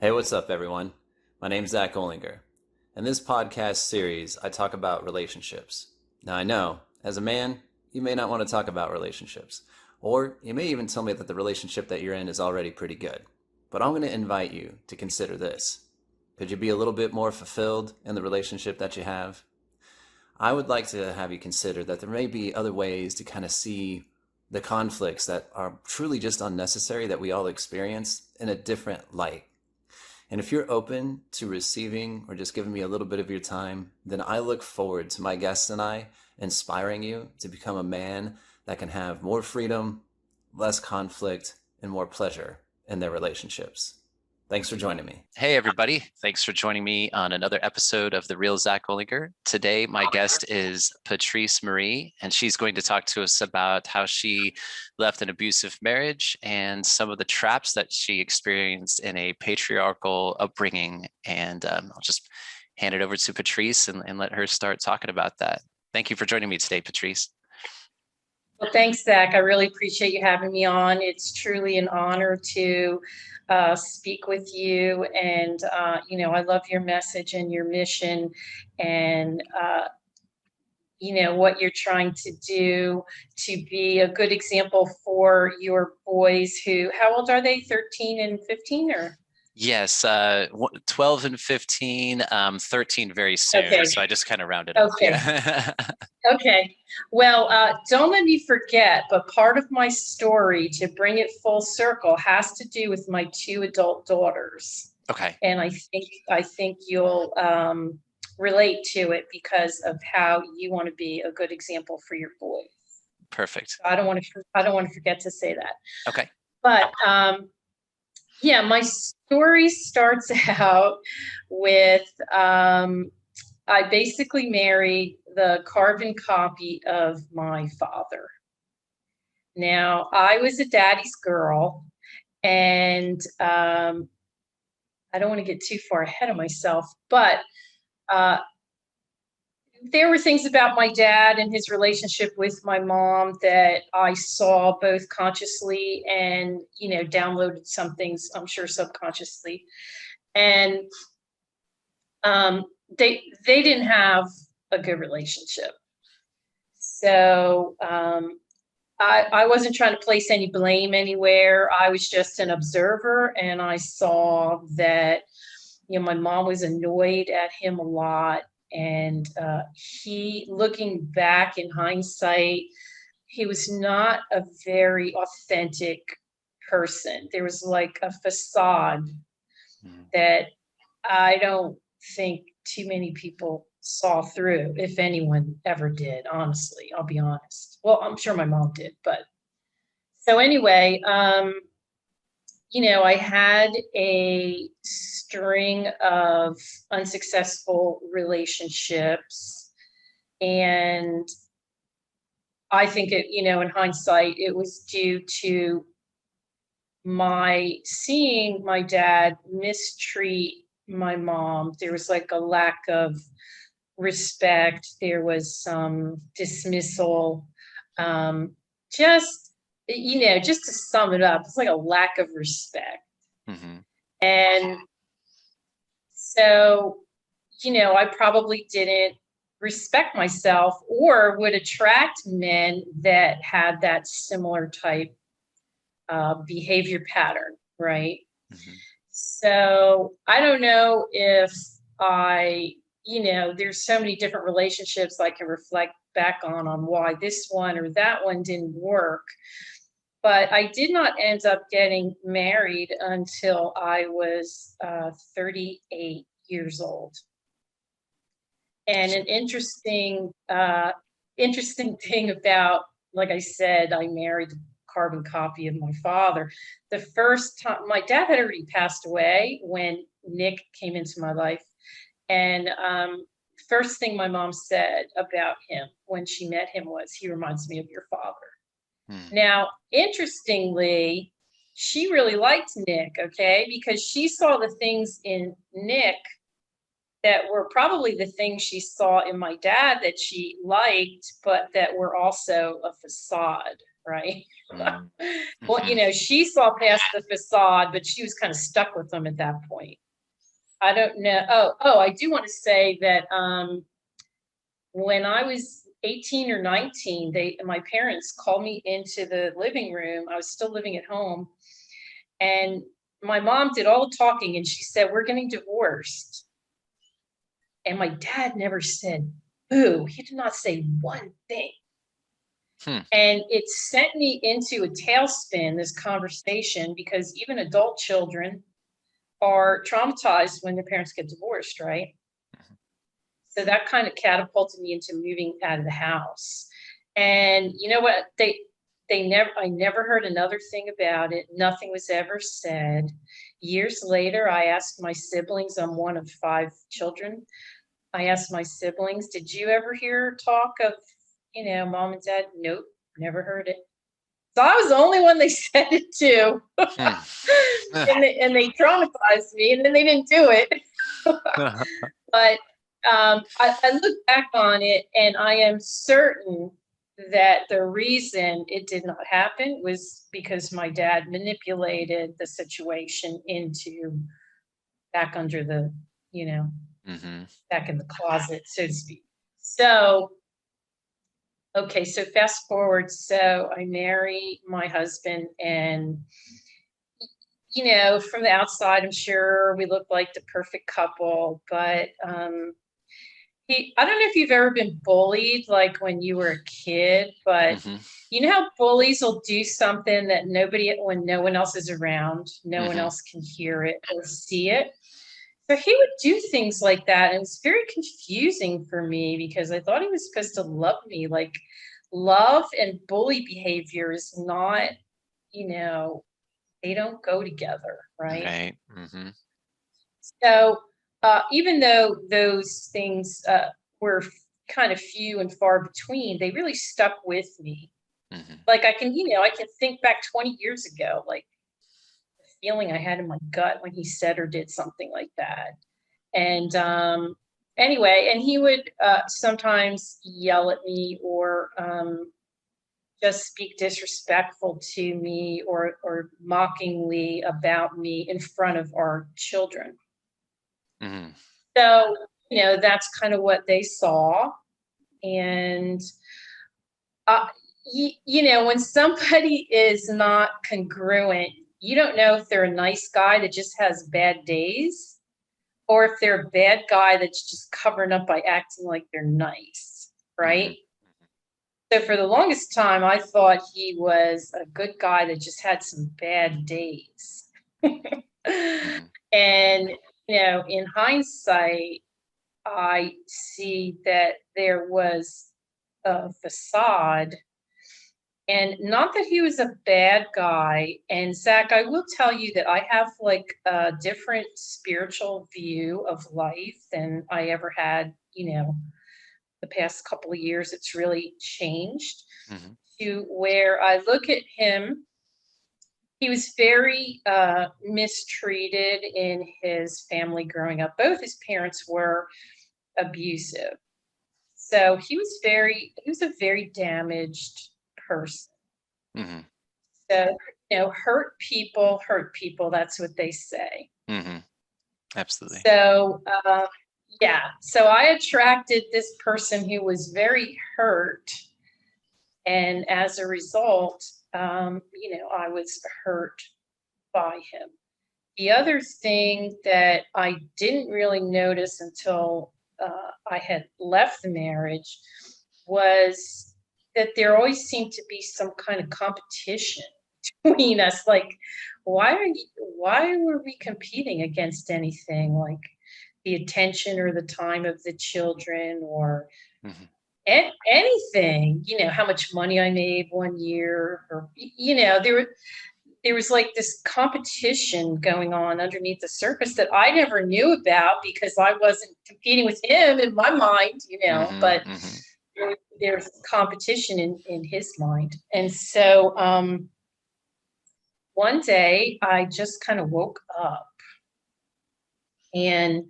Hey, what's up, everyone? My name's Zack Olinger. In this podcast series, I talk about relationships. Now, I know, as a man, you may not want to talk about relationships, or you may even tell me that the relationship that you're in is already pretty good. But I'm going to invite you to consider this. Could you be a little bit more fulfilled in the relationship that you have? I would like to have you consider that there may be other ways to kind of see the conflicts that are truly just unnecessary that we all experience in a different light. And if you're open to receiving or just giving me a little bit of your time, then I look forward to my guests and I inspiring you to become a man that can have more freedom, less conflict, and more pleasure in their relationships. Thanks for joining me. Hey, everybody. Thanks for joining me on another episode of the Real Zack Olinger. Today, my guest is Patrice Marie, and she's going to talk to us about how she left an abusive marriage and some of the traps that she experienced in a patriarchal upbringing. And I'll just hand it over to Patrice and let her start talking about that. Thank you for joining me today, Patrice. Well, thanks, Zach. I really appreciate you having me on. It's truly an honor to speak with you. And, I love your message and your mission and, what you're trying to do to be a good example for your boys who, how old are they? 13 and 15 or? Yes, 12 and 15, 13 very soon. Okay. So I just kind of rounded up. Okay. Yeah. Okay. Well, don't let me forget, but part of my story, to bring it full circle, has to do with my two adult daughters. Okay. And I think you'll relate to it because of how you want to be a good example for your boys. Perfect. I don't want to forget to say that. Okay. But my story starts out with I basically married the carbon copy of my father. Now, I was a daddy's girl, and I don't want to get too far ahead of myself, but there were things about my dad and his relationship with my mom that I saw both consciously and, downloaded some things, I'm sure subconsciously. And they didn't have a good relationship. So I wasn't trying to place any blame anywhere. I was just an observer, and I saw that, my mom was annoyed at him a lot. And he, looking back in hindsight, he was not a very authentic person. There was like a facade that I don't think too many people saw through, if anyone ever did, honestly. I'll be honest. Well, I'm sure my mom did, but so anyway, I had a string of unsuccessful relationships, and I think it, in hindsight, it was due to my seeing my dad mistreat my mom. There was like a lack of respect. There was some dismissal. Just to sum it up, it's like a lack of respect. Mm-hmm. And so, I probably didn't respect myself or would attract men that had that similar type behavior pattern, right? Mm-hmm. So I don't know if there's so many different relationships I can reflect back on why this one or that one didn't work. But I did not end up getting married until I was 38 years old. And an interesting thing about, like I said, I married a carbon copy of my father. The first time, my dad had already passed away when Nick came into my life. And first thing my mom said about him when she met him was, "He reminds me of your father." Now, interestingly, she really liked Nick, okay, because she saw the things in Nick that were probably the things she saw in my dad that she liked, but that were also a facade. right? Mm. Well, Mhm. she saw past the facade, but she was kind of stuck with them at that point. I don't know. I do want to say that when I was 18 or 19, my parents called me into the living room. I was still living at home, and my mom did all the talking, and she said, "We're getting divorced." And my dad never said boo. He did not say one thing. Hmm. And it sent me into a tailspin, this conversation, because even adult children are traumatized when their parents get divorced, right? So that kind of catapulted me into moving out of the house. And you know what? I never heard another thing about it. Nothing was ever said. Years later, I asked my siblings, I'm one of 5 children. I asked my siblings, did you ever hear talk of, mom and dad? Nope, never heard it. So I was the only one they said it to. Hmm. and they traumatized me, and then they didn't do it. But I look back on it, and I am certain that the reason it did not happen was because my dad manipulated the situation into back under the, Mhm. back in the closet, so to speak. So, okay, so fast forward. So I marry my husband, and from the outside, I'm sure we look like the perfect couple, but I don't know if you've ever been bullied like when you were a kid, but Mhm. you know how bullies will do something that when no one else is around, no one Mhm. else can hear it or see it. So he would do things like that. And it's very confusing for me because I thought he was supposed to love me. Like, love and bully behavior is not, they don't go together, right? Right. Mhm. So even though those things were kind of few and far between, they really stuck with me. Mhm. Like I can think back 20 years ago, like the feeling I had in my gut when he said or did something like that. And anyway, and he would sometimes yell at me or just speak disrespectful to me or mockingly about me in front of our children. Mhm. So, that's kind of what they saw. And, uh, when somebody is not congruent, you don't know if they're a nice guy that just has bad days or if they're a bad guy that's just covering up by acting like they're nice, right? Mhm. So for the longest time, I thought he was a good guy that just had some bad days. Mhm. And, in hindsight, I see that there was a facade, and not that he was a bad guy. And Zach, I will tell you that I have like a different spiritual view of life than I ever had, the past couple of years. It's really changed Mhm. to where I look at him. He was very mistreated in his family growing up. Both his parents were abusive. So he was a very damaged person. Mhm. So, hurt people. That's what they say. Mhm. Absolutely. So, yeah. So I attracted this person who was very hurt. And as a result, I was hurt by him. The other thing that I didn't really notice until I had left the marriage was that there always seemed to be some kind of competition between us. Like, why were we competing against anything? Like the attention or the time of the children or Mhm. anything, how much money I made one year or, there was like this competition going on underneath the surface that I never knew about because I wasn't competing with him in my mind, Mhm. but Mhm. there's competition in his mind. And so one day I just kind of woke up and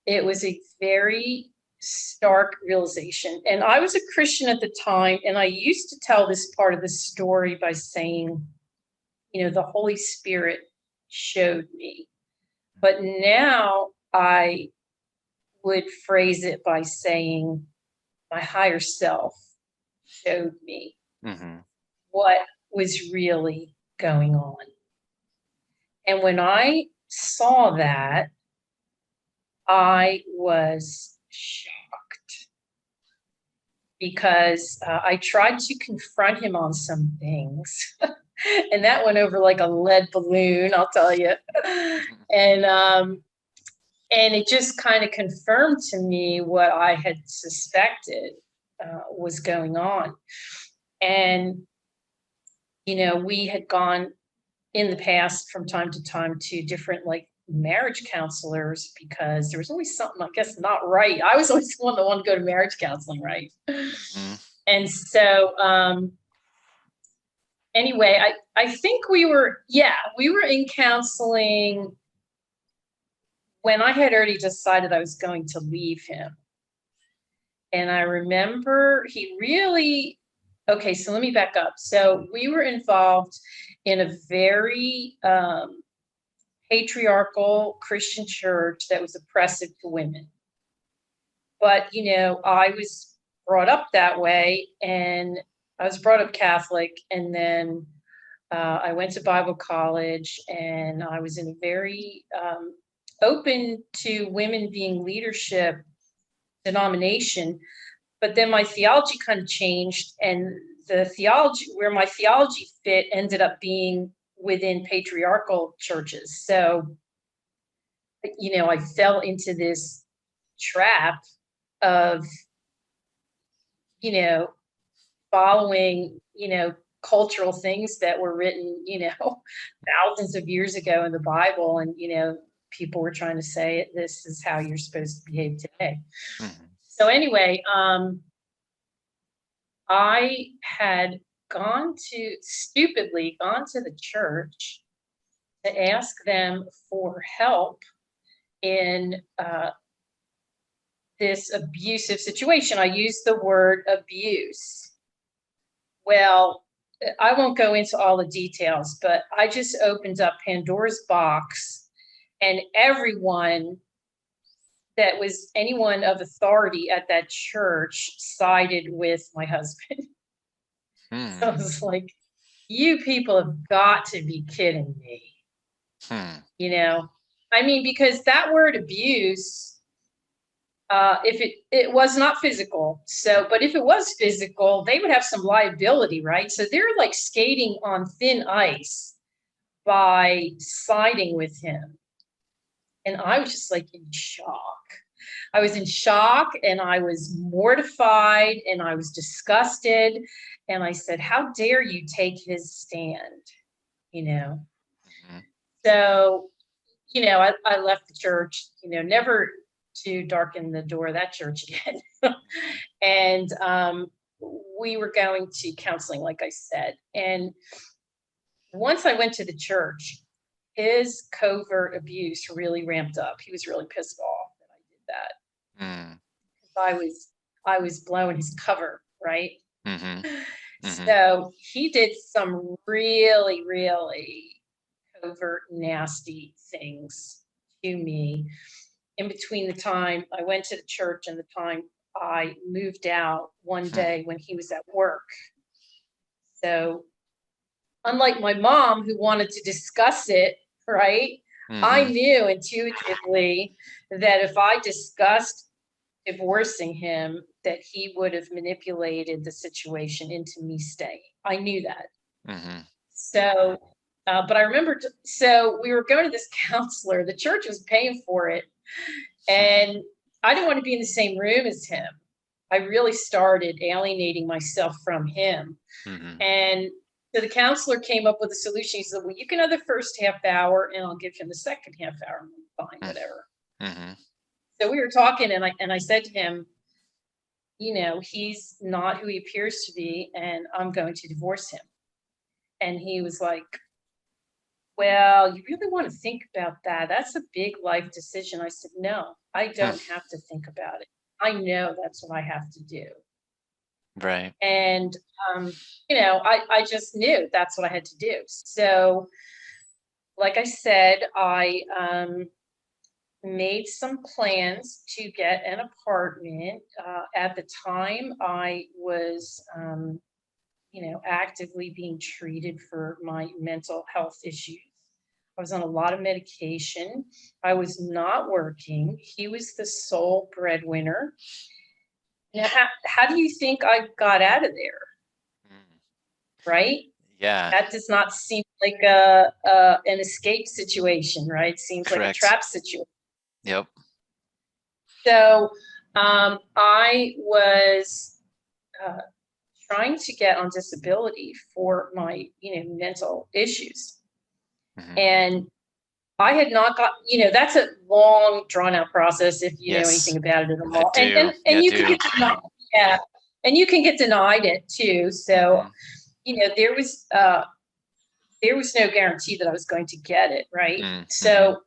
it was a very stark realization. And I was a Christian at the time, and I used to tell this part of the story by saying, the Holy Spirit showed me. But now I would phrase it by saying, my higher self showed me what was really going on. And when I saw that, I was shocked because I tried to confront him on some things. And that went over like a lead balloon, I'll tell you. And it just kind of confirmed to me what I had suspected was going on. And, we had gone in the past from time to time to different marriage counselors because there was always something, I guess, not right. I was always the one that wanted to go to marriage counseling, right? And so anyway, I think we were in counseling when I had already decided I was going to leave him. And I remember okay, so let me back up. So we were involved in a very patriarchal Christian church that was oppressive to women. But, I was brought up that way, and I was brought up Catholic, and then I went to Bible college, and I was in a very open to women being leadership denomination. But then my theology kind of changed, and the theology, where my theology fit, ended up being within patriarchal churches. So, I fell into this trap of, following, cultural things that were written, thousands of years ago in the Bible. And, people were trying to say, this is how you're supposed to behave today. So anyway, I had stupidly gone to the church to ask them for help in this abusive situation. I used the word abuse. Well, I won't go into all the details, but I just opened up Pandora's box, and anyone of authority at that church sided with my husband. So I was like, you people have got to be kidding me. Because that word abuse, if it was not physical. But if it was physical, they would have some liability, right? So they're like skating on thin ice by siding with him. And I was just like in shock. I was in shock, and I was mortified, and I was disgusted. And I said, how dare you take his stand? So, I left the church, never to darken the door of that church again. And we were going to counseling, like I said. And once I went to the church, his covert abuse really ramped up. He was really pissed off that I did that. I was blowing his cover, right? So he did some really, really covert, nasty things to me in between the time I went to the church and the time I moved out one day when he was at work. So unlike my mom, who wanted to discuss it, right? I knew intuitively that if I discussed divorcing him, that he would have manipulated the situation into me staying. I knew that. So, but I remember, so we were going to this counselor, the church was paying for it, and I didn't want to be in the same room as him. I really started alienating myself from him. And so the counselor came up with a solution. He said, well, you can have the first half hour and I'll give him the second half hour. Fine, whatever. So we were talking, and I said to him, he's not who he appears to be, and I'm going to divorce him. And he was like, well, you really want to think about that? That's a big life decision. I said, no, I don't have to think about it. I know that's what I have to do. Right. And, I just knew that's what I had to do. So, like I said, I made some plans to get an apartment. At the time, I was, actively being treated for my mental health issues. I was on a lot of medication. I was not working. He was the sole breadwinner. Now, how do you think I got out of there? Mm. Right? Yeah, That does not seem like an escape situation, right? Seems like a correct. trap situation. Yep. So I was uh, trying to get on disability for my, mental issues. Hmm. And I had not got, that's a long drawn out process if you know anything Yes, about it at I all. And do. and Yeah, and I you can do. get denied, yeah. And you can get denied it too. So, Hmm. there was no guarantee that I was going to get it, right? Mm-hmm. So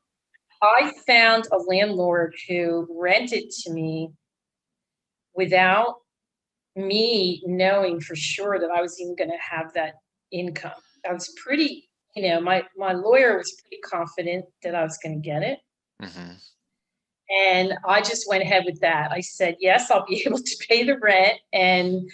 I found a landlord who rented to me without me knowing for sure that I was even going to have that income. I was pretty, my lawyer was pretty confident that I was going to get it. Hmm. And I just went ahead with that. I said, yes, I'll be able to pay the rent. And,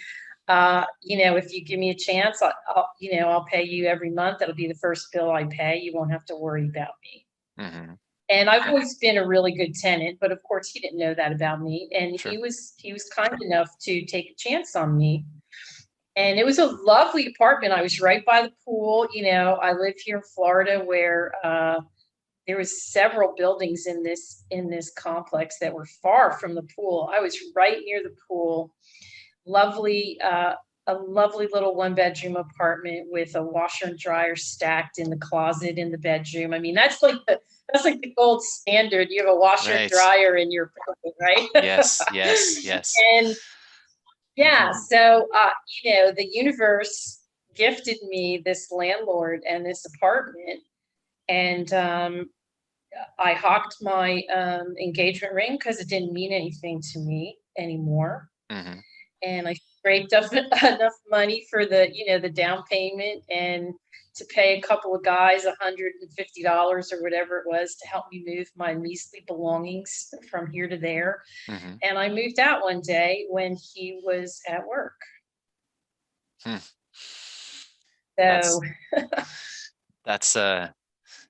if you give me a chance, I'll pay you every month. That'll be the first bill I pay. You won't have to worry about me. Hmm. And I've always been a really good tenant, but of course he didn't know that about me. And Sure. he was kind enough to take a chance on me. And it was a lovely apartment. I was right by the pool. I live here in Florida where there was several buildings in this complex that were far from the pool. I was right near the pool. Lovely, a lovely little one bedroom apartment with a washer and dryer stacked in the closet in the bedroom. I mean, that's like the gold standard. You have a washer and Right. dryer in your apartment, right? Yes, yes, yes. And yeah, so the universe gifted me this landlord and this apartment, and I hawked my engagement ring because it didn't mean anything to me anymore. Hmm. And I scraped up enough money for the down payment and to pay a couple of guys $150 or whatever it was to help me move my measly belongings from here to there. Hmm. And I moved out one day when he was at work. Hmm. So That's that's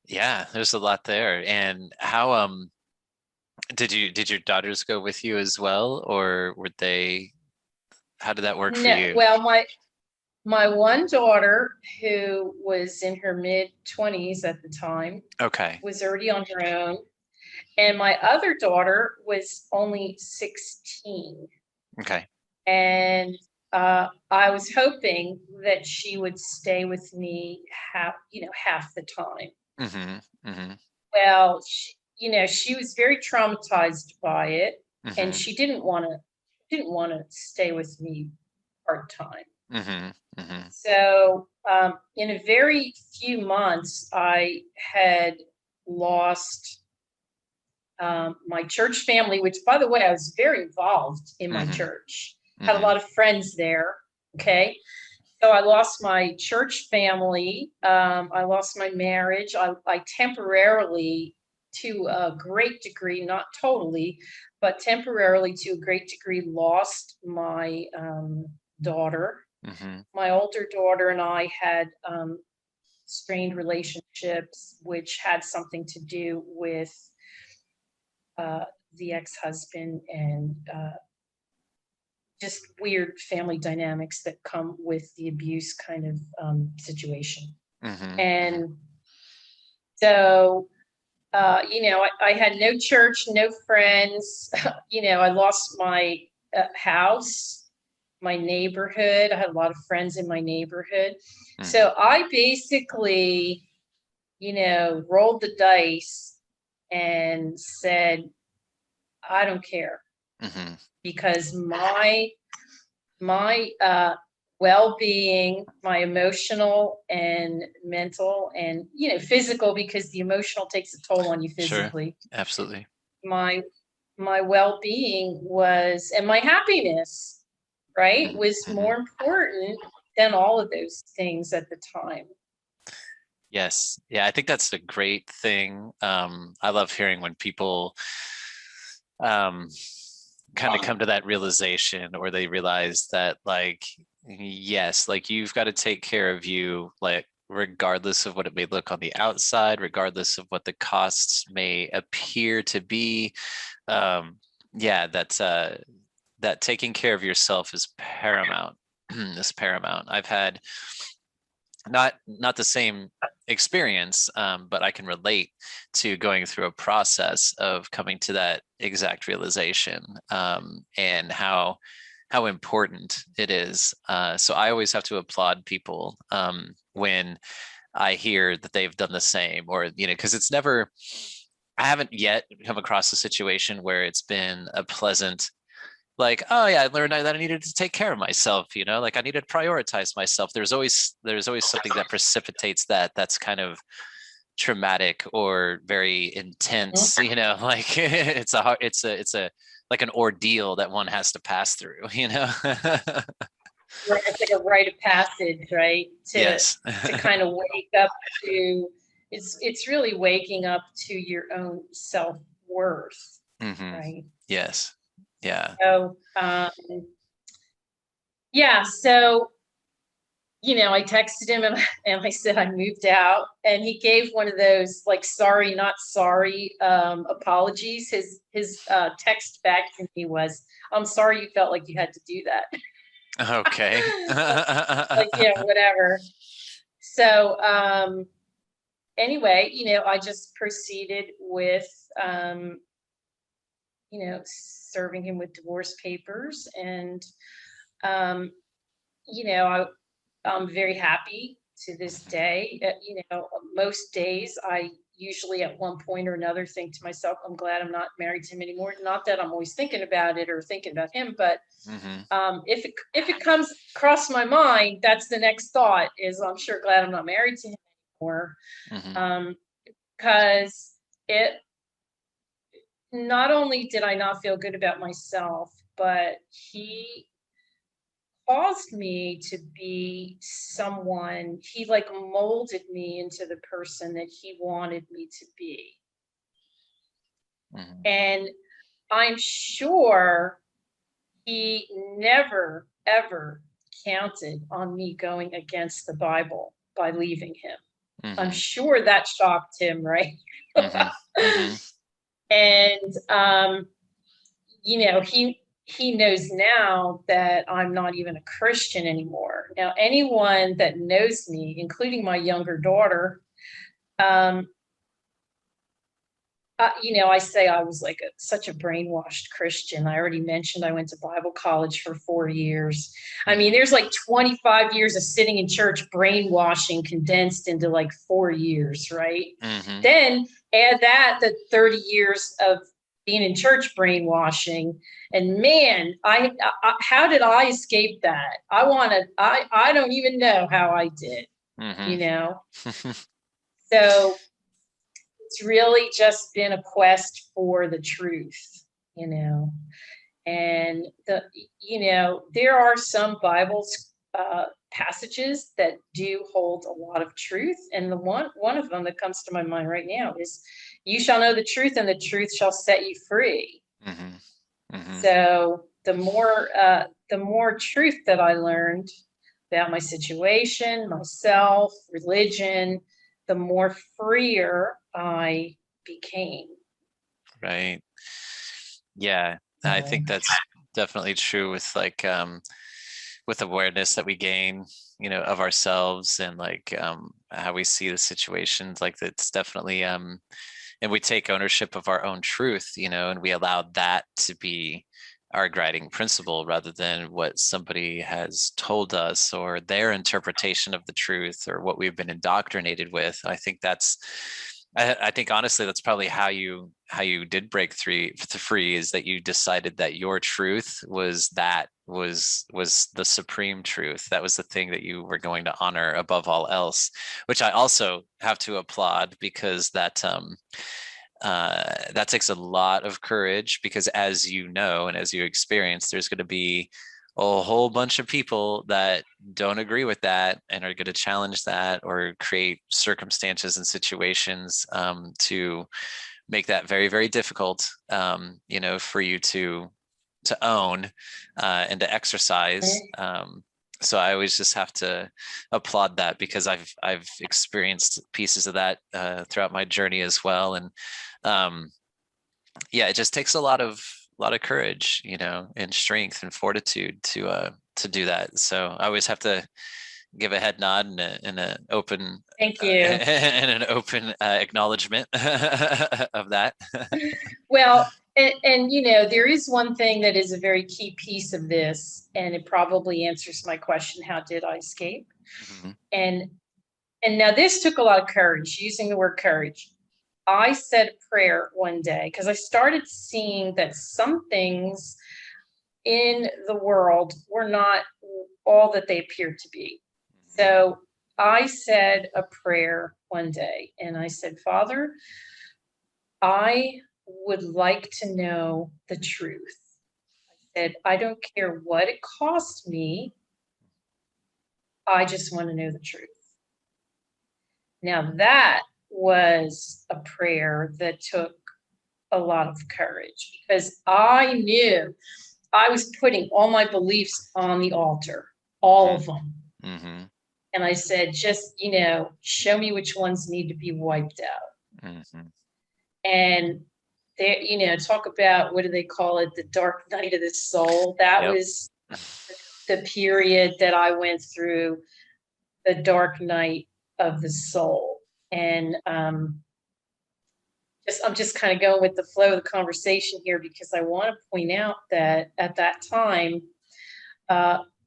yeah, there's a lot there. And how did your daughters go with you as well, or were they, how did that work for no, you? well, my one daughter, who was in her mid-20s at the time, Okay. was already on her own. And my other daughter was only 16. Okay. And I was hoping that she would stay with me half the time. Hmm. Hmm. Well, she was very traumatized by it, and Hmm. she didn't want to stay with me part time. Hmm. Hmm. So, in a very few months, I had lost my church family, which, by the way, I was very involved in my Hmm. church, had a Hmm. lot of friends there. Okay. So I lost my church family. I lost my marriage. I temporarily, to a great degree, not totally, but temporarily to a great degree, lost my daughter. Hmm. My older daughter and I had strained relationships, which had something to do with the ex-husband and just weird family dynamics that come with the abuse kind of situation. Hmm. Hmm. And so, I had no church, no friends. I lost my house, my neighborhood. I had a lot of friends in my neighborhood. Hmm. So I basically, rolled the dice and said, I don't care, Hmm. because my well-being, my emotional and mental and physical, because the emotional takes a toll on you Sure. physically. Absolutely. My my well-being was, and my happiness, right, was Mhm. more important than all of those things at the time. Yes. Yeah, I think that's a great thing. I love hearing when people um, kind of come to that realization, or they realize that, like, yes, like you've got to take care of you, like regardless of what it may look on the outside, regardless of what the costs may appear to be. Yeah, that taking care of yourself is paramount. Is paramount. I've had not the same experience, but I can relate to going through a process of coming to that exact realization, and how important it is. So I always have to applaud people when I hear that they've done the same, or because it's never. I haven't yet come across a situation where it's been a pleasant, like, oh yeah, I learned that I needed to take care of myself, like I needed to prioritize myself. There's always something that precipitates that's kind of traumatic or very intense, like it's a like an ordeal that one has to pass through. Right, it's like a rite of passage, right? Yes. To kind of wake up to, it's really waking up to your own self-worth, Hmm. right? Yes. Yeah. So yeah, so I texted him and I said I moved out, and he gave one of those like sorry not sorry apologies. His text back to me was, I'm sorry you felt like you had to do that. Okay. Like, whatever. So anyway, I just proceeded with serving him with divorce papers, and um, I'm very happy to this day. Most days I usually at one point or another think to myself, I'm glad I'm not married to him anymore. Not that I'm always thinking about it or thinking about him, but Hmm. if it comes across my mind, that's the next thought, is I'm sure glad I'm not married to him anymore. Hmm. Um, because it not only did I not feel good about myself, but he caused me to be someone, he like molded me into the person that he wanted me to be. Hmm. And I'm sure he never, ever counted on me going against the Bible by leaving him. I'm Hmm. sure that shocked him, right? Hmm. Hmm. And he knows now that I'm not even a Christian anymore. Now, anyone that knows me, including my younger daughter, um, I say I was like such a brainwashed Christian. I already mentioned I went to Bible college for 4 years. I mean, Hmm. there's like 25 years of sitting in church brainwashing condensed into like 4 years, right? Hmm. Then add that the 30 years of being in church brainwashing, and man, I how did I escape that? I don't even know how I did, Hmm. you know. So it's really just been a quest for the truth, you know. And there are some Bibles passages that do hold a lot of truth, and the one of them that comes to my mind right now is, "You shall know the truth, and the truth shall set you free." Hmm. Hmm. So the more truth that I learned about my situation, myself, religion, the more freer I became. Right. Yeah, I So, think that's definitely true with like with awareness that we gain, of ourselves, and like how we see the situations. Like that's definitely and we take ownership of our own truth, and we allow that to be our guiding principle rather than what somebody has told us, or their interpretation of the truth, or what we've been indoctrinated with. I think honestly that's probably how you did break free, is that you decided that your truth was the supreme truth. That was the thing that you were going to honor above all else, which I also have to applaud, because that that takes a lot of courage, because as you know, and as you experience, there's going to be a whole bunch of people that don't agree with that and are going to challenge that or create circumstances and situations to make that very, very difficult, for you to own and to exercise. So I always just have to applaud that, because I've experienced pieces of that throughout my journey as well. And it just takes a lot of courage, and strength and fortitude to do that. So I always have to give a head nod and an open Thank you. And an open acknowledgement of that. Well, and there is one thing that is a very key piece of this, and it probably answers my question, how did I escape? Mm-hmm. And now this took a lot of courage, using the word courage. I said a prayer one day because I started seeing that some things in the world were not all that they appeared to be. So I said a prayer one day, and I said, Father, I would like to know the truth. I said, I don't care what it cost me. I just want to know the truth. Now that was a prayer that took a lot of courage, because I knew I was putting all my beliefs on the altar, all of them. Mm-hmm. And I said, just, show me which ones need to be wiped out. Mm-hmm. And there, talk about, what do they call it? The dark night of the soul. That was the period that I went through, the dark night of the soul. And I'm just kind of going with the flow of the conversation here, because I want to point out that at that time,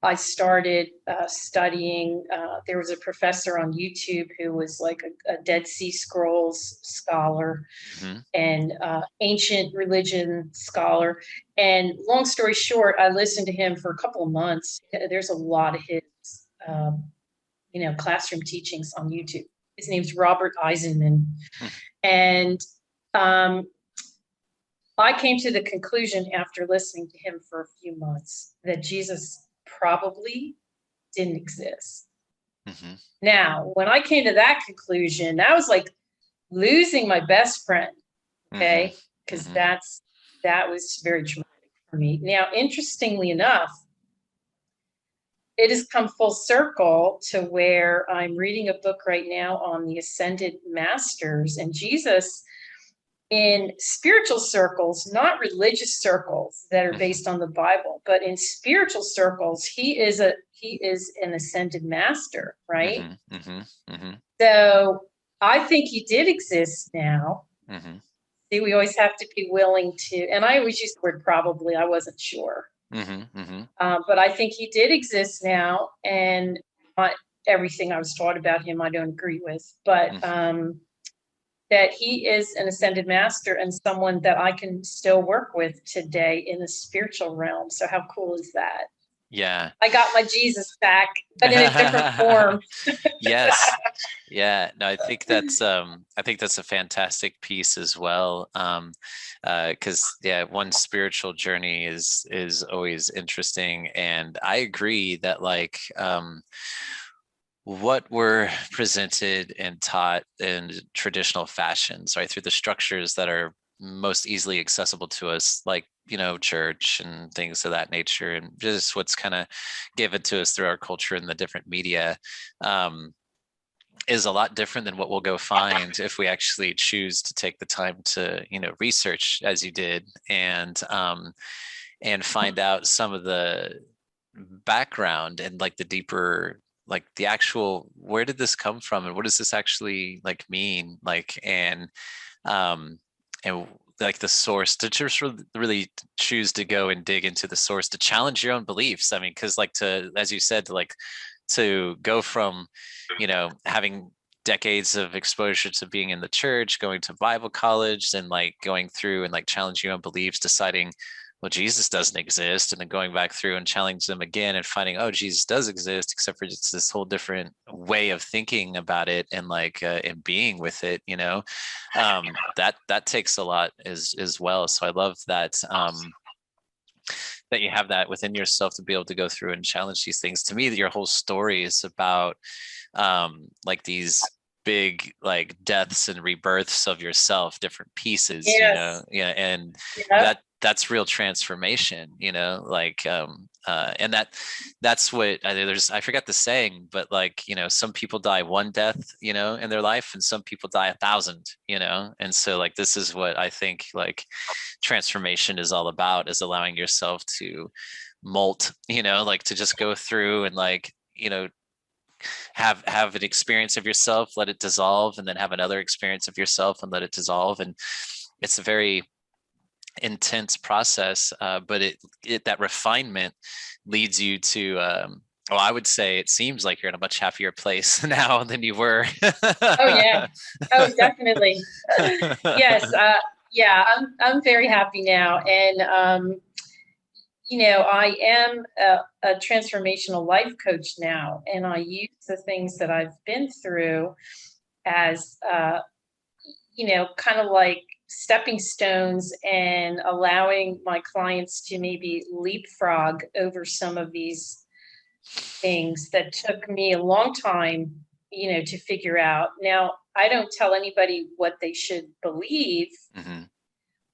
I started studying. There was a professor on YouTube who was like a Dead Sea Scrolls scholar, mm-hmm. and ancient religion scholar. And long story short, I listened to him for a couple of months. There's a lot of his, classroom teachings on YouTube. His name's Robert Eisenman. Mm-hmm. And I came to the conclusion after listening to him for a few months that Jesus probably didn't exist. Mm-hmm. Now, when I came to that conclusion, I was like losing my best friend, okay? Because mm-hmm. that was very traumatic for me. Now, interestingly enough, it has come full circle to where I'm reading a book right now on the Ascended Masters, and Jesus, in spiritual circles, not religious circles that are based on the Bible, but in spiritual circles, he is an ascended master, right? Mm-hmm, mm-hmm, mm-hmm. So I think he did exist now. Mm-hmm. See, we always have to be willing to, and I always use the word probably, I wasn't sure. Mm-hmm, mm-hmm. But I think he did exist now, and not everything I was taught about him I don't agree with, but that he is an ascended master and someone that I can still work with today in the spiritual realm. So how cool is that? Yeah. I got my Jesus back, but in a different form. Yes. Yeah. No, I think that's a fantastic piece as well. Because one spiritual journey is always interesting. And I agree that what we're presented and taught in traditional fashions, right, through the structures that are most easily accessible to us, like, church and things of that nature, and just what's kind of given to us through our culture and the different media, is a lot different than what we'll go find if we actually choose to take the time to, research as you did, and find out some of the background and the deeper, the actual, where did this come from and what does this actually mean, and the source, to just really choose to go and dig into the source, to challenge your own beliefs. I mean, because as you said, to go from, having decades of exposure to being in the church, going to Bible college, and going through and challenging your own beliefs, deciding well, Jesus doesn't exist, and then going back through and challenging them again and finding, oh, Jesus does exist, except for it's this whole different way of thinking about it and like and being with it, that takes a lot as well. So I love that that you have that within yourself to be able to go through and challenge these things. To me, your whole story is about like these big like deaths and rebirths of yourself, different pieces, Yes. and Yep. that's real transformation, like and that's what I forget the saying, but like, some people die one death, in their life, and some people die 1,000, and so like this is what I think like transformation is all about, is allowing yourself to molt, like to just go through and like, have an experience of yourself, let it dissolve, and then have another experience of yourself and let it dissolve. And it's a very intense process, but that refinement leads you to well, I would say it seems like you're in a much happier place now than you were. Oh yeah. Oh, definitely. Yes. Yeah, I'm very happy now. And I am a transformational life coach now, and I use the things that I've been through as, kind of like stepping stones, and allowing my clients to maybe leapfrog over some of these things that took me a long time, to figure out. Now, I don't tell anybody what they should believe, Mm-hmm.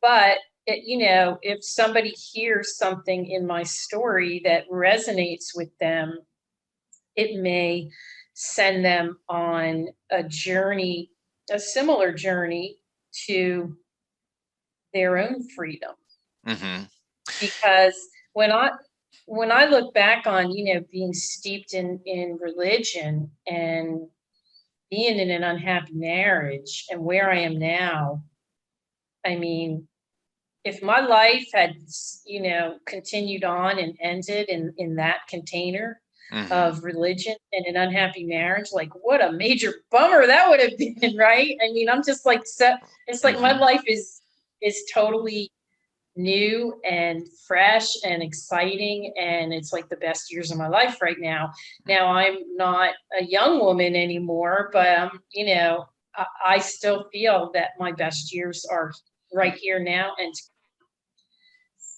but if somebody hears something in my story that resonates with them, it may send them on a journey, a similar journey to their own freedom. Mm-hmm. Because when I look back on, being steeped in religion and being in an unhappy marriage and where I am now, I mean, if my life had, continued on and ended in that container Mm-hmm. of religion and an unhappy marriage, like what a major bummer that would have been, right? I mean, I'm just like, it's like my Mm-hmm. life is totally new and fresh and exciting, and it's like the best years of my life right now. Now, I'm not a young woman anymore, but I still feel that my best years are right here now. And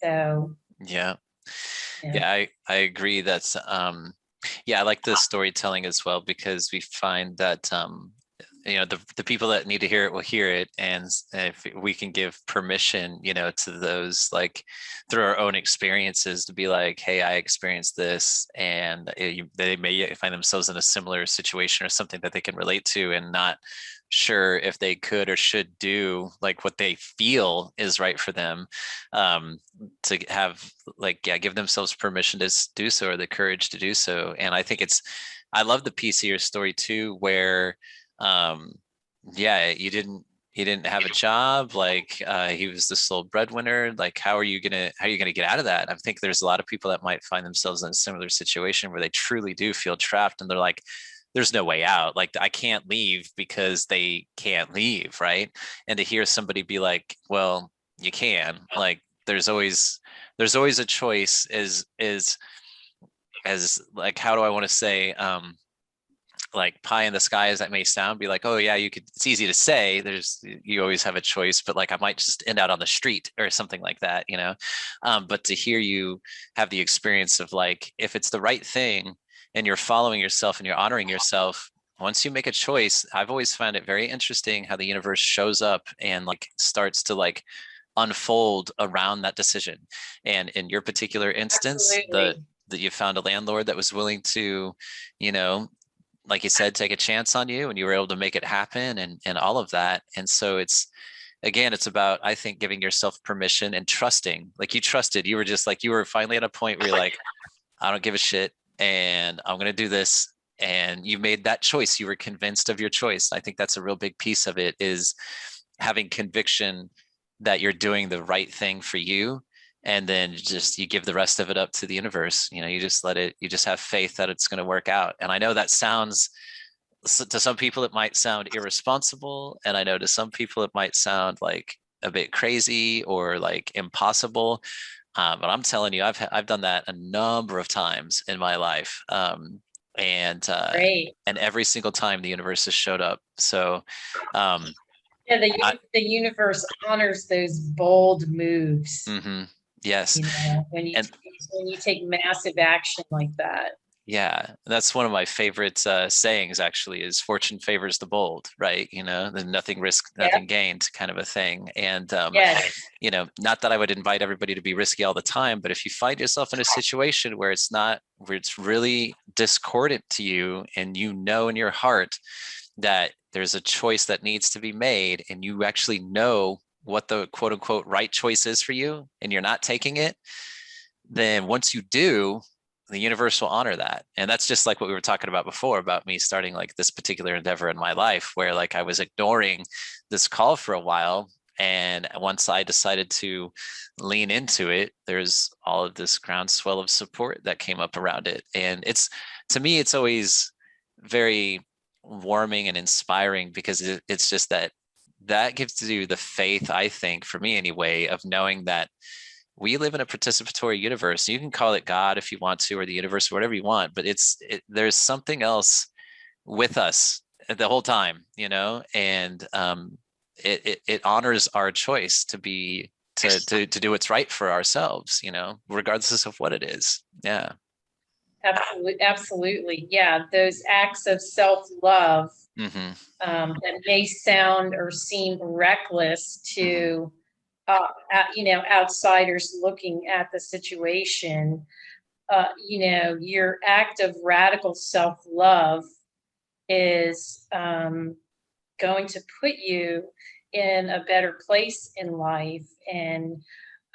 so, Yeah. yeah. Yeah, I agree. That's yeah, I like the storytelling as well, because we find that the people that need to hear it will hear it, and if we can give permission, to those, like through our own experiences, to be like, hey, I experienced this, and they may find themselves in a similar situation or something that they can relate to, and not sure if they could or should do like what they feel is right for them, to have like, yeah, give themselves permission to do so, or the courage to do so. And I think I love the piece of your story too, where yeah, he didn't have a job, like he was the sole breadwinner. Like, how are you gonna get out of that? I think there's a lot of people that might find themselves in a similar situation where they truly do feel trapped, and they're like, there's no way out. Like, I can't leave because they can't leave, right? And to hear somebody be like, well, you can. Like, there's always a choice. As like, how do I want to say, like pie in the sky as that may sound, be like, oh yeah, it's easy to say, you always have a choice, but like I might just end out on the street or something like that, but to hear you have the experience of like, if it's the right thing and you're following yourself and you're honoring yourself, once you make a choice, I've always found it very interesting how the universe shows up and like starts to like unfold around that decision. And in your particular instance, that Absolutely. you found a landlord that was willing to, you know, like you said, take a chance on you, and you were able to make it happen, and all of that. And so it's about, I think, giving yourself permission and trusting. Like, you trusted, you were just like, you were finally at a point where you're like, I don't give a shit, and I'm going to do this. And you made that choice. You were convinced of your choice. I think that's a real big piece of it, is having conviction that you're doing the right thing for you. And then just, you give the rest of it up to the universe. You just you just have faith that it's going to work out. And I know that sounds, to some people, it might sound irresponsible. And I know to some people it might sound like a bit crazy or like impossible. But I'm telling you, I've done that a number of times in my life. And Great. every single time the universe has showed up. So um, Yeah, the universe honors those bold moves. Yes. You know, when you take massive action like that. Yeah, that's one of my favorite sayings, actually, is fortune favors the bold, right? You know, the nothing risk, nothing gained kind of a thing. And, you know, not that I would invite everybody to be risky all the time, but if you find yourself in a situation where where it's really discordant to you, and you know in your heart that there's a choice that needs to be made, and you actually know what the quote unquote right choice is for you, and you're not taking it, then once you do, the universe will honor that. And that's just like what we were talking about before, about me starting like this particular endeavor in my life, where like I was ignoring this call for a while. And once I decided to lean into it, there's all of this groundswell of support that came up around it. And to me, it's always very warming and inspiring, because it's just that gives you the faith, I think, for me anyway, of knowing that we live in a participatory universe. You can call it God if you want to, or the universe, or whatever you want, but there's something else with us the whole time, you know, and it honors our choice to do what's right for ourselves, you know, regardless of what it is. Yeah. Absolutely. Yeah. Those acts of self-love that may sound or seem reckless to, you know, outsiders looking at the situation, you know, your act of radical self-love is going to put you in a better place in life. And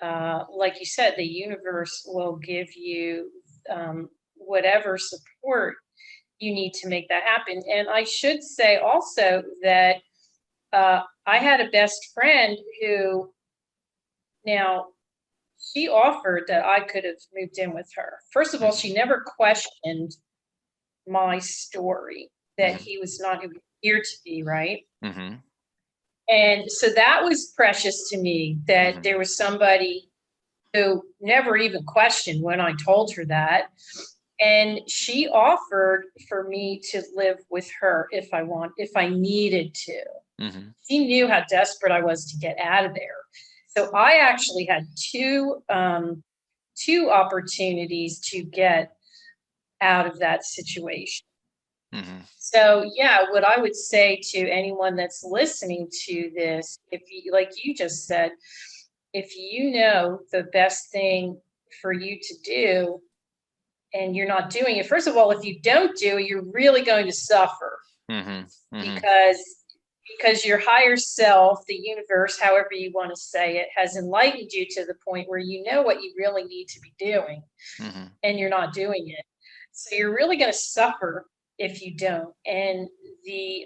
like you said, the universe will give you whatever support you need to make that happen. And I should say also that I had a best friend who, now, she offered that I could have moved in with her. First of all, she never questioned my story, that he was not who he appeared to be, right? And so that was precious to me, that there was somebody who never even questioned when I told her that. And she offered for me to live with her if I needed to. She knew how desperate I was to get out of there. So I actually had two opportunities to get out of that situation. So yeah, what I would say to anyone that's listening to this, if you, like you just said, if you know the best thing for you to do and you're not doing it, first of all, if you don't do it, you're really going to suffer. Because your higher self, the universe, however you want to say it, has enlightened you to the point where you know what you really need to be doing, and you're not doing it. So you're really going to suffer if you don't. And the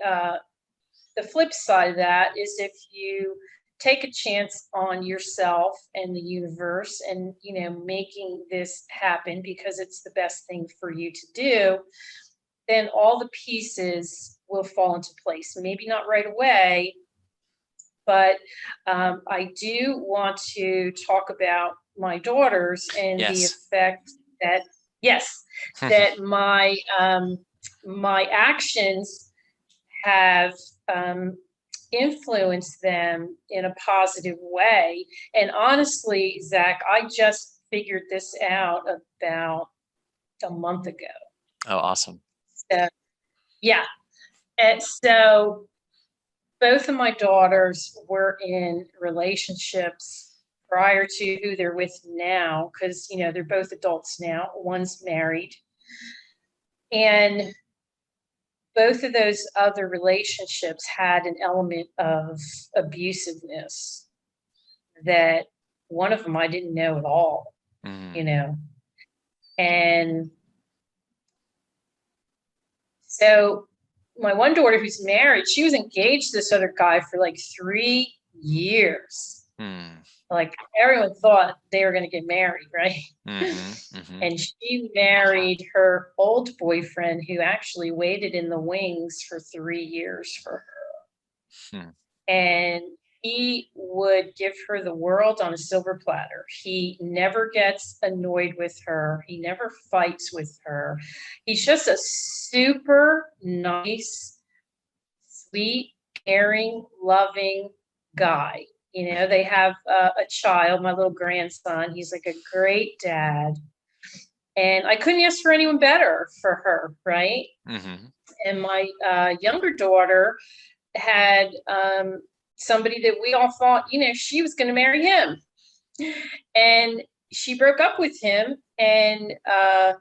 flip side of that is, if you take a chance on yourself and the universe, and, you know, making this happen because it's the best thing for you to do, then all the pieces will fall into place. Maybe not right away, but I do want to talk about my daughters and the effect that, that my actions have influenced them in a positive way. And honestly, Zach, I just figured this out about a month ago. Oh, awesome. So, yeah. And so both of my daughters were in relationships prior to who they're with now, because, you know, they're both adults now. One's married. And both of those other relationships had an element of abusiveness that one of them I didn't know at all, you know. And so my one daughter, who's married, she was engaged to this other guy for like 3 years. Like, everyone thought they were going to get married, right? And she married her old boyfriend, who actually waited in the wings for 3 years for her. And he would give her the world on a silver platter. He never gets annoyed with her. He never fights with her. He's just a super nice, sweet, caring, loving guy. You know, they have a child, my little grandson. He's like a great dad. And I couldn't ask for anyone better for her, right? Mm-hmm. And my younger daughter had somebody that we all thought, you know, she was going to marry him. And she broke up with him. And I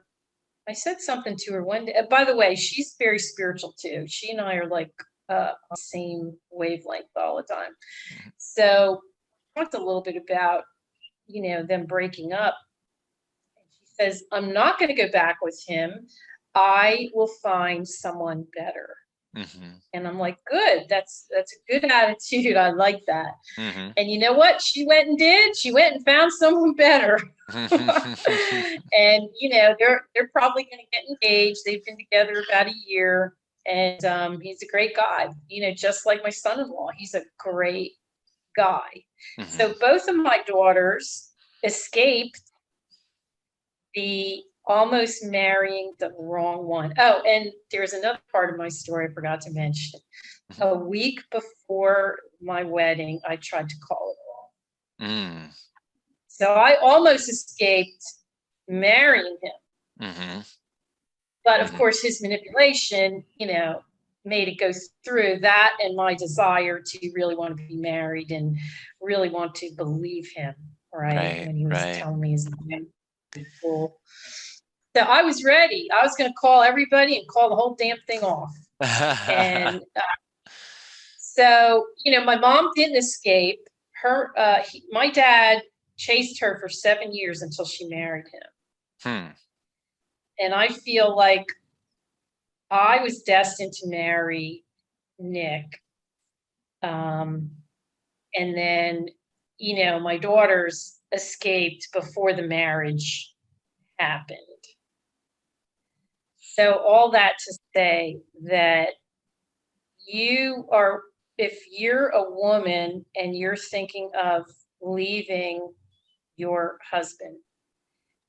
said something to her one day. By the way, she's very spiritual too. She and I are like on the same wavelength all the time. So I talked a little bit about, you know, them breaking up. And she says, I'm not going to go back with him. I will find someone better. Mm-hmm. And I'm like, good. That's a good attitude. I like that. Mm-hmm. And you know what? She went and did. She went and found someone better. And you know, they're probably going to get engaged. They've been together about a year, and he's a great guy. You know, just like my son-in-law, he's a great guy. Mm-hmm. So both of my daughters escaped the almost marrying the wrong one. Oh, and there's another part of my story I forgot to mention. A week before my wedding, I tried to call it off. Mm. So I almost escaped marrying him. Mm-hmm. But of course, his manipulation, you know, made it go through that, and my desire to really want to be married and really want to believe him, right? When he was telling me his name. Cool. So I was ready. I was going to call everybody and call the whole damn thing off. And so, you know, my mom didn't escape. My dad chased her for 7 years until she married him. And I feel like I was destined to marry Nick. And then, you know, my daughters escaped before the marriage happened. So all that to say that if you're a woman and you're thinking of leaving your husband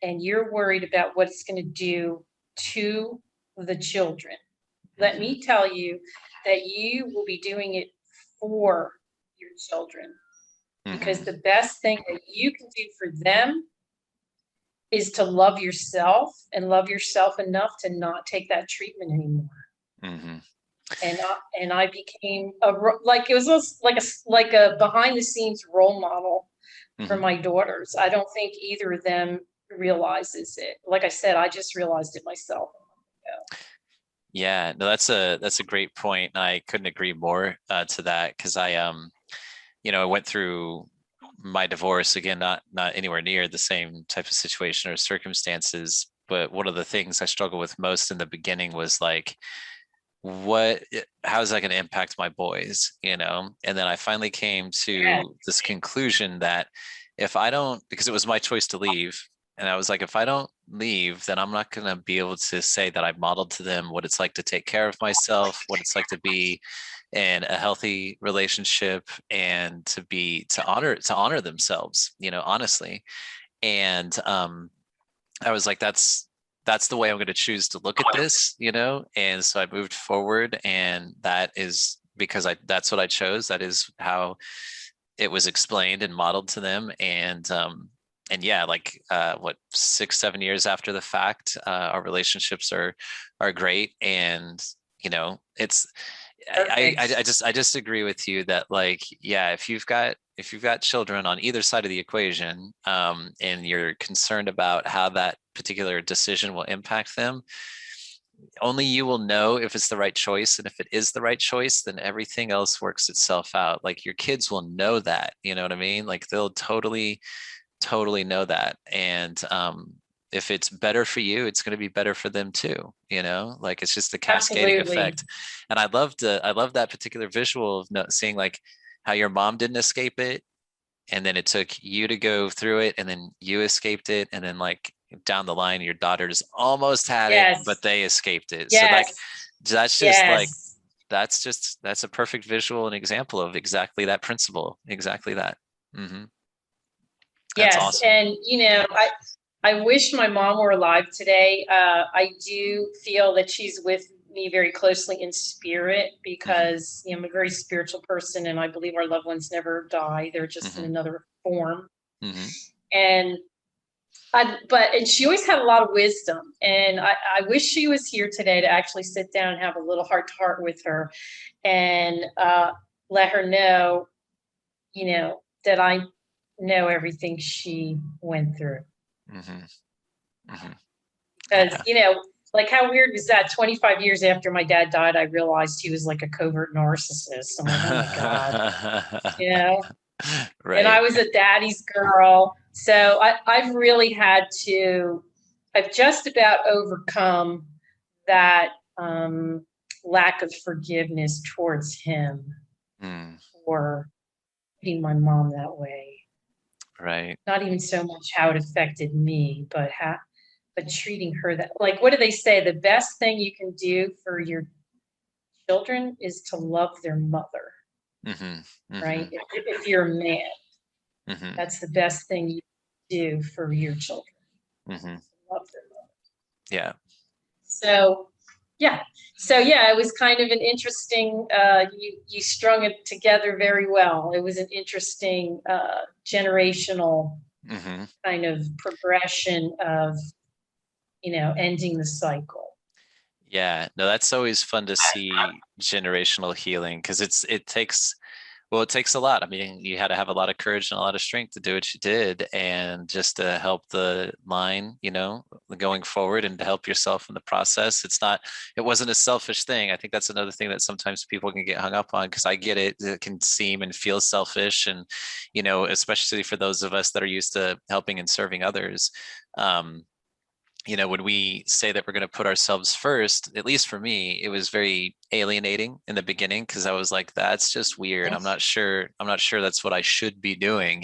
and you're worried about what it's going to do to the children, let me tell you that you will be doing it for your children. Because the best thing that you can do for them is to love yourself and love yourself enough to not take that treatment anymore. Mm-hmm. And I became it was like a behind the scenes role model for my daughters. I don't think either of them realizes it. Like I said, I just realized it myself. Yeah, no, that's a great point. I couldn't agree more to that, because I you know, I went through my divorce again, not anywhere near the same type of situation or circumstances, but one of the things I struggled with most in the beginning was like, how is that going to impact my boys, you know? And then I finally came to this conclusion that if I don't, because it was my choice to leave, and I was like, if I don't leave, then I'm not going to be able to say that I've modeled to them what it's like to take care of myself, what it's like to be in a healthy relationship, and to honor themselves, you know, honestly. And I was like, that's the way I'm going to choose to look at this, you know? And so I moved forward, and that is because that's what I chose. That is how it was explained and modeled to them. And yeah, like 6-7 years after the fact, our relationships are great. And, you know, it's, I just agree with you that, like, yeah, if you've got children on either side of the equation, and you're concerned about how that particular decision will impact them, only you will know if it's the right choice. And if it is the right choice, then everything else works itself out. Like, your kids will know that, you know what I mean? Like, they'll totally know that. And if it's better for you, it's going to be better for them too, you know? Like, it's just the cascading effect. And I love that particular visual of seeing like how your mom didn't escape it, and then it took you to go through it, and then you escaped it, and then like down the line your daughters almost had it, but they escaped it. So like, that's just like, that's a perfect visual and example of exactly that principle. Exactly that. Mm-hmm. That's Yes, awesome. and I wish my mom were alive today. I do feel that she's with me very closely in spirit Mm-hmm. because I'm a very spiritual person, and I believe our loved ones never die. They're just in Mm-hmm. another form. Mm-hmm. And and she always had a lot of wisdom, and I wish she was here today to actually sit down and have a little heart to heart with her, and let her know, that I know everything she went through. Mm-hmm. Mm-hmm. Because, Yeah. like, how weird was that? 25 years after my dad died, I realized he was like a covert narcissist. I'm like, oh my God, you know? And I Right. was a daddy's girl. So I've just about overcome that lack of forgiveness towards him Mm, for treating my mom that way. right. Not even so much how it affected me, but treating her that, like, what do they say? The best thing you can do for your children is to love their mother, Mm-hmm. Mm-hmm. right? If you're a man, Mm-hmm. that's the best thing you do for your children. Mm-hmm. Love their mother. Yeah. So, yeah. So yeah, it was kind of an interesting. You strung it together very well. It was an interesting generational Mm-hmm. kind of progression of ending the cycle. Yeah. No, that's always fun to see generational healing because it takes a lot. I mean, you had to have a lot of courage and a lot of strength to do what you did, and just to help the line, going forward, and to help yourself in the process. It wasn't a selfish thing. I think that's another thing that sometimes people can get hung up on, because I get it. It can seem and feel selfish, and especially for those of us that are used to helping and serving others. Um, when we say that we're going to put ourselves first, at least for me, it was very alienating in the beginning, because I was like, that's just weird. Yes. I'm not sure that's what I should be doing.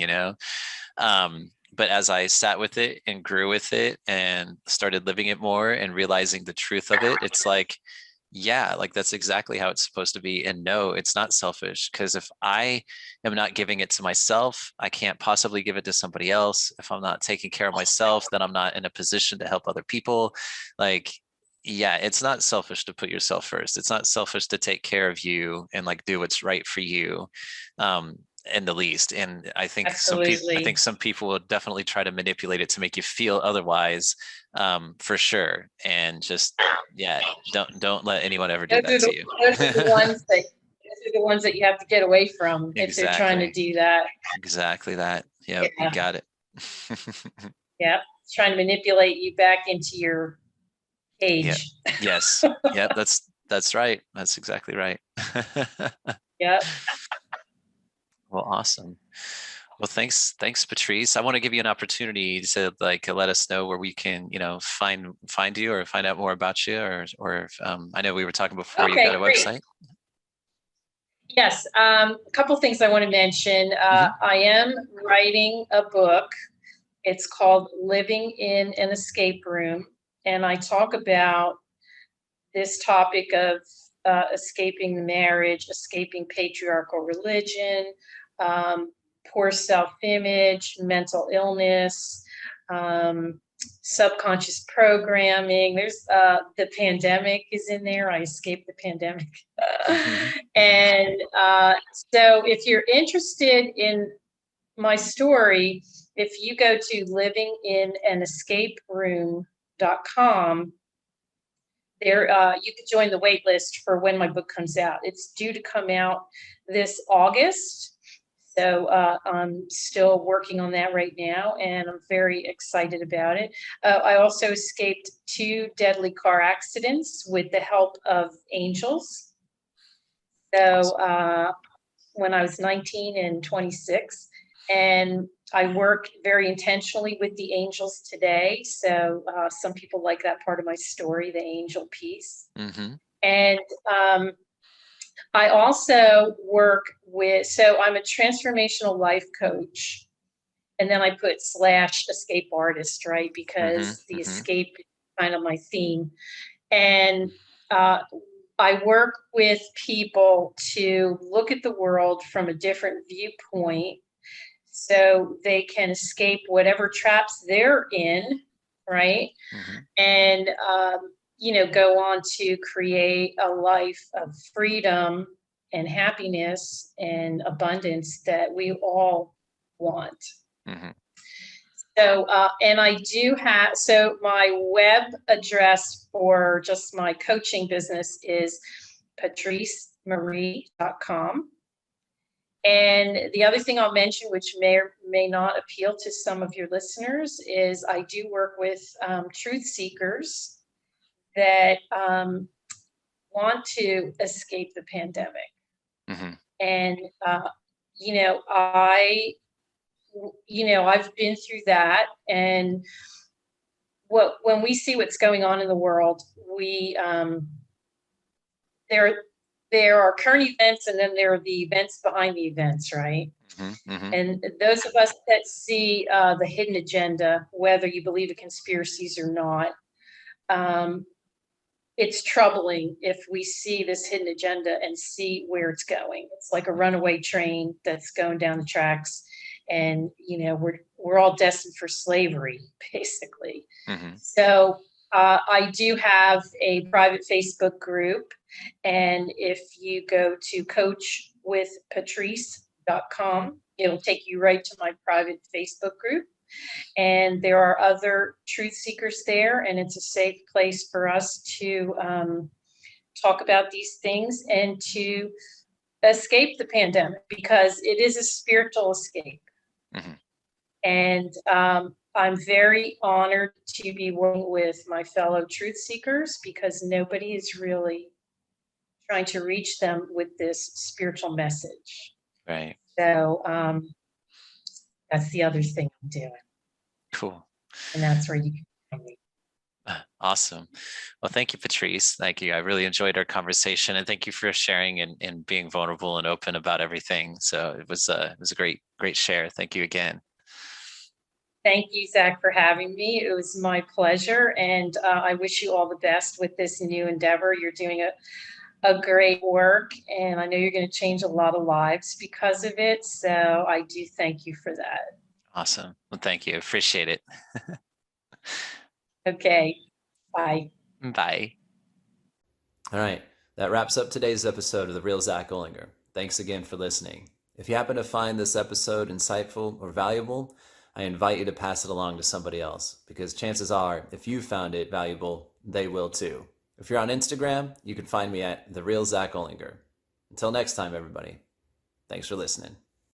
But as I sat with it and grew with it and started living it more and realizing the truth of it, it's like, yeah, like that's exactly how it's supposed to be. And no, it's not selfish, because if I am not giving it to myself, I can't possibly give it to somebody else. If I'm not taking care of myself, then I'm not in a position to help other people. Like, yeah, it's not selfish to put yourself first. It's not selfish to take care of you and like do what's right for you. In the least. And I think Absolutely. some people will definitely try to manipulate it to make you feel otherwise, for sure. And just, yeah, don't let anyone ever do Those that are the to you. those are the ones that those are the ones that you have to get away from if they're trying to Exactly. do that. Exactly that. Yep, you Yeah. got it. Yeah. Trying to manipulate you back into your Yeah. cage. Yes. Yep, that's right. That's exactly right. Yeah. Well, awesome. Well, thanks, Patrice. I want to give you an opportunity to like let us know where we can, find you or find out more about you, or if, I know we were talking before you got Okay, a great. website. Yes. A couple things I want to mention. Hmm. I am writing a book. It's called Living in an Escape Room. And I talk about this topic of escaping the marriage, escaping patriarchal religion, um, poor self image, mental illness, um, subconscious programming. There's the pandemic is in there. I escaped the pandemic. Hmm. Hmm. and so if you're interested in my story, if you go to livinginescaperoom.com, there you could join the wait list for when my book comes out. It's due to come out this August. So I'm still working on that right now, and I'm very excited about it. I also escaped 2 deadly car accidents with the help of angels. So Awesome. when I was 19 and 26. And I work very intentionally with the angels today. So some people like that part of my story, the angel piece. Hmm. And I also work so I'm a transformational life coach. And then I put / escape artist, right? Hmm. Because the Hmm. escape is kind of my theme. And uh, I work with people to look at the world from a different viewpoint so they can escape whatever traps they're in, right? And, go on to create a life of freedom and happiness and abundance that we all want. So, and I do have, so my web address for just my coaching business is patricemarie.com. And the other thing I'll mention, which may or may not appeal to some of your listeners, is I do work with truth seekers that want to escape the pandemic. And, I've been through that. And when we see what's going on in the world, we there are current events, and then there are the events behind the events, right? And those of us that see the hidden agenda, whether you believe in conspiracies or not, it's troubling if we see this hidden agenda and see where it's going. It's like a runaway train that's going down the tracks, and we're all destined for slavery, basically. So I do have a private Facebook group, and if you go to coachwithpatrice.com, it'll take you right to my private Facebook group. And there are other truth seekers there, and it's a safe place for us to talk about these things and to escape the pandemic, because it is a spiritual escape. And I'm very honored to be working with my fellow truth seekers, because nobody is really trying to reach them with this spiritual message. Right. So that's the other thing I'm doing. Cool. And that's where you can find me. Awesome. Well, thank you, Patrice. Thank you. I really enjoyed our conversation, and thank you for sharing and being vulnerable and open about everything. So it was a great share. Thank you again. Thank you, Zach, for having me. It was my pleasure. And I wish you all the best with this new endeavor. You're doing a great work, and I know you're going to change a lot of lives because of it. So I do thank you for that. Awesome. Well, thank you. Appreciate it. Okay. Bye. Bye. All right. That wraps up today's episode of The Real Zack Olinger. Thanks again for listening. If you happen to find this episode insightful or valuable, I invite you to pass it along to somebody else, because chances are, if you found it valuable, they will too. If you're on Instagram, you can find me at The Real Zack Olinger. Until next time, everybody. Thanks for listening.